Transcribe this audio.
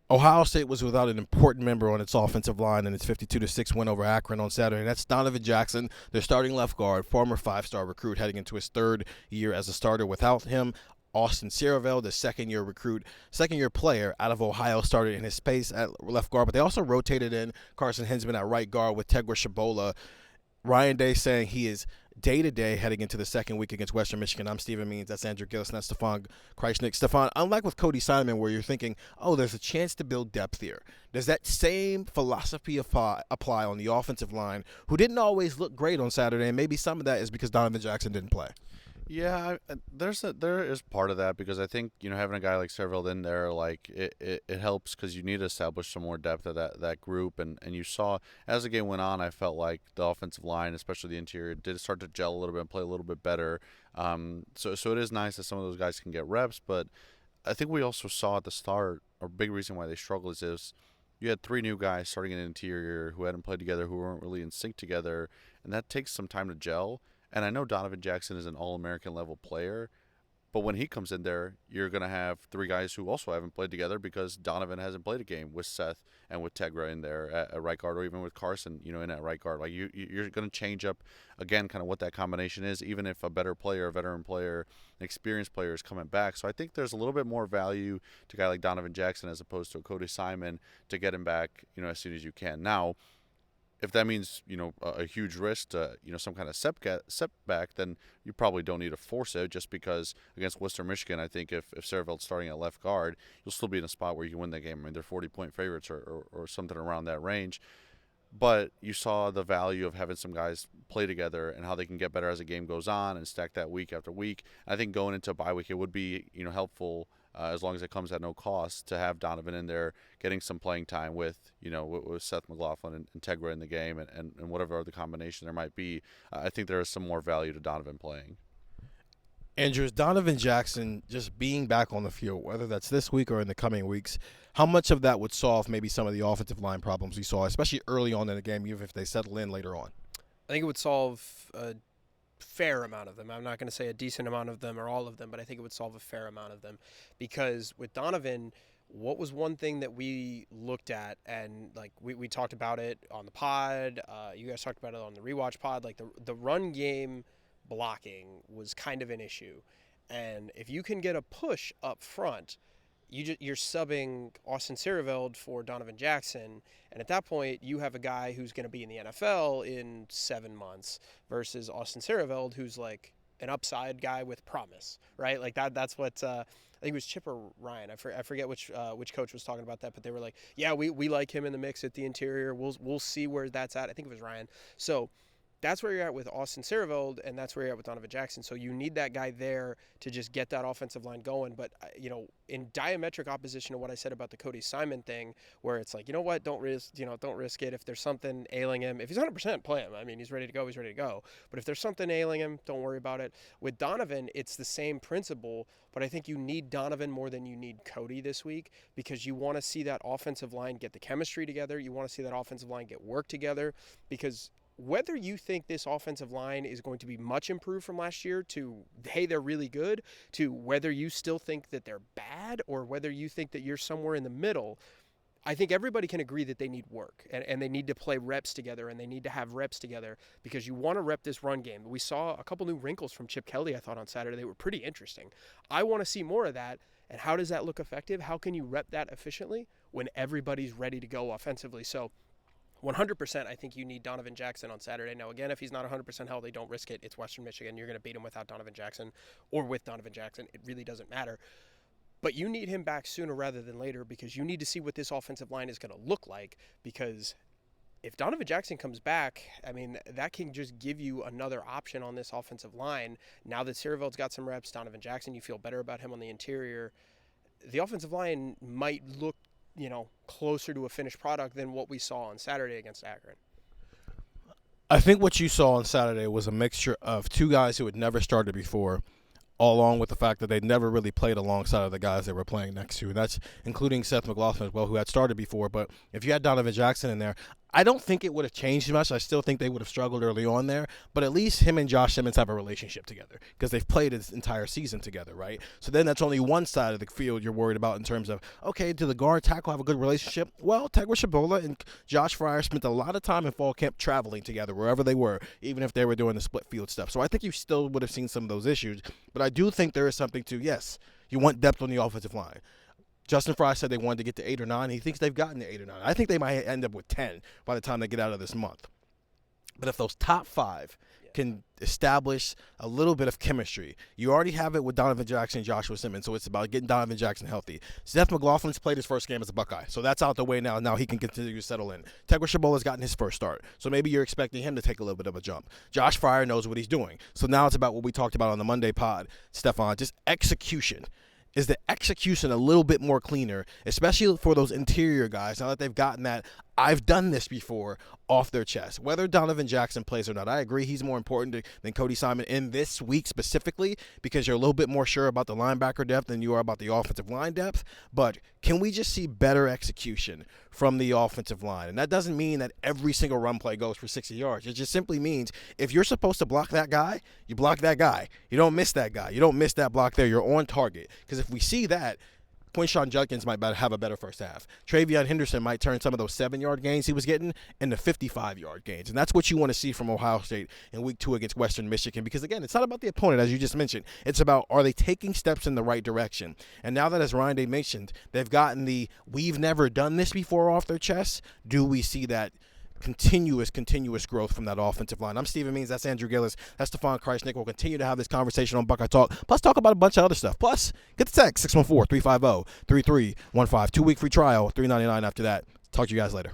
Ohio State was without an important member on its offensive line in its 52-6 win over Akron on Saturday. That's Donovan Jackson, their starting left guard, former five-star recruit heading into his third year as a starter. Without him, Austin Sierraveld, the second-year recruit, second-year player out of Ohio, started in his space at left guard. But they also rotated in Carson Hinsman at right guard with Tegra Shabola. Ryan Day saying he is day-to-day heading into the second week against Western Michigan. I'm Stephen Means. That's Andrew Gillis. And that's Stefan Krajisnik. Stefan, unlike with Cody Simon where you're thinking, oh, there's a chance to build depth here, does that same philosophy apply on the offensive line, who didn't always look great on Saturday, and maybe some of that is because Donovan Jackson didn't play? Yeah, there is part of that because I think having a guy like Serveld in there, like it helps because you need to establish some more depth of that group, and you saw as the game went on, I felt like the offensive line, especially the interior, did start to gel a little bit and play a little bit better. So it is nice that some of those guys can get reps, but I think we also saw at the start a big reason why they struggled is you had three new guys starting in the interior who hadn't played together, who weren't really in sync together, and that takes some time to gel. And I know Donovan Jackson is an All-American level player, but when he comes in there, you're going to have three guys who also haven't played together because Donovan hasn't played a game with Seth and with Tegra in there at right guard, or even with Carson, in at right guard. Like you're going to change up again, kind of what that combination is, even if a better player, a veteran player, an experienced player is coming back. So I think there's a little bit more value to a guy like Donovan Jackson as opposed to a Cody Simon to get him back, as soon as you can. Now, if that means a huge risk to some kind of setback, then you probably don't need to force it. Just because against Western Michigan, I think if Serveld's starting at left guard, you'll still be in a spot where you can win that game. I mean, they're 40-point favorites or something around that range. But you saw the value of having some guys play together and how they can get better as the game goes on and stack that week after week. And I think going into a bye week, it would be helpful. As long as it comes at no cost to have Donovan in there getting some playing time with Seth McLaughlin and Tegra in the game and whatever other combination there might be. I think there is some more value to Donovan playing. Andrew, is Donovan Jackson just being back on the field, whether that's this week or in the coming weeks, how much of that would solve maybe some of the offensive line problems we saw, especially early on in the game, even if they settle in later on? I think it would solve a fair amount of them. I'm not going to say a decent amount of them or all of them, but I think it would solve a fair amount of them. Because with Donovan, what was one thing that we looked at, and like we talked about it on the pod, you guys talked about it on the rewatch pod, like the run game blocking was kind of an issue. And if you can get a push up front, you're subbing Austin Sierraveld for Donovan Jackson, and at that point you have a guy who's going to be in the NFL in 7 months versus Austin Sierraveld, who's like an upside guy with promise, right? Like that's what I think it was Chip or Ryan. I forget which coach was talking about that, but they were like, yeah, we like him in the mix at the interior. We'll see where that's at. I think it was Ryan. So that's where you're at with Austin Sierraveld, and that's where you're at with Donovan Jackson. So you need that guy there to just get that offensive line going. But, in diametric opposition to what I said about the Cody Simon thing, where it's like, what, don't risk it. If there's something ailing him, if he's 100%, play him. I mean, he's ready to go. But if there's something ailing him, don't worry about it. With Donovan, it's the same principle, but I think you need Donovan more than you need Cody this week because you want to see that offensive line get the chemistry together. You want to see that offensive line get work together because whether you think this offensive line is going to be much improved from last year to, hey, they're really good, to whether you still think that they're bad or whether you think that you're somewhere in the middle, I think everybody can agree that they need work and they need to play reps together and they need to have reps together because you want to rep this run game. We saw a couple new wrinkles from Chip Kelly, I thought, on Saturday. They were pretty interesting. I want to see more of that. And how does that look effective? How can you rep that efficiently when everybody's ready to go offensively? So 100%, I think you need Donovan Jackson on Saturday. Now, again, if he's not 100% healthy, don't risk it. It's Western Michigan. You're going to beat him without Donovan Jackson or with Donovan Jackson. It really doesn't matter. But you need him back sooner rather than later because you need to see what this offensive line is going to look like because if Donovan Jackson comes back, I mean, that can just give you another option on this offensive line. Now that Sierraveld's got some reps, Donovan Jackson, you feel better about him on the interior. The offensive line might look closer to a finished product than what we saw on Saturday against Akron. I think what you saw on Saturday was a mixture of two guys who had never started before, along with the fact that they'd never really played alongside of the guys they were playing next to. And that's including Seth McLaughlin as well, who had started before. But if you had Donovan Jackson in there, I don't think it would have changed much. I still think they would have struggled early on there, but at least him and Josh Simmons have a relationship together because they've played this entire season together, right? So then that's only one side of the field you're worried about in terms of, okay, do the guard tackle have a good relationship? Well, Tagovailoa and Josh Fryer spent a lot of time in fall camp traveling together wherever they were, even if they were doing the split field stuff. So I think you still would have seen some of those issues, but I do think there is something to, yes, you want depth on the offensive line. Justin Fry said they wanted to get to 8 or 9. He thinks they've gotten to 8 or 9. I think they might end up with 10 by the time they get out of this month. But if those top 5 can establish a little bit of chemistry, you already have it with Donovan Jackson and Joshua Simmons, so it's about getting Donovan Jackson healthy. Seth McLaughlin's played his first game as a Buckeye, so that's out the way now. Now he can continue to settle in. Tagovailoa's gotten his first start, so maybe you're expecting him to take a little bit of a jump. Josh Fryer knows what he's doing. So now it's about what we talked about on the Monday pod, Stefan, just execution. Is the execution a little bit more cleaner, especially for those interior guys, now that they've gotten that I've done this before off their chest? Whether Donovan Jackson plays or not, I agree he's more important than Cody Simon in this week specifically because you're a little bit more sure about the linebacker depth than you are about the offensive line depth. But can we just see better execution from the offensive line? And that doesn't mean that every single run play goes for 60 yards. It just simply means if you're supposed to block that guy, you block that guy. You don't miss that guy. You don't miss that block there. You're on target. Because if we see that, Quinshawn Judkins might have a better first half. Travion Henderson might turn some of those 7-yard gains he was getting into 55-yard gains. And that's what you want to see from Ohio State in week 2 against Western Michigan. Because, again, it's not about the opponent, as you just mentioned. It's about, are they taking steps in the right direction? And now that, as Ryan Day mentioned, they've gotten the we've never done this before off their chest, do we see that continuous growth from that offensive line? I'm Stephen Means. That's Andrew Gillis. That's Stefan Krajisnik. We'll continue to have this conversation on Buckeye Talk. Plus, talk about a bunch of other stuff. Plus, get the text 614-350-3315. 2-week free trial, $3.99 after that. Talk to you guys later.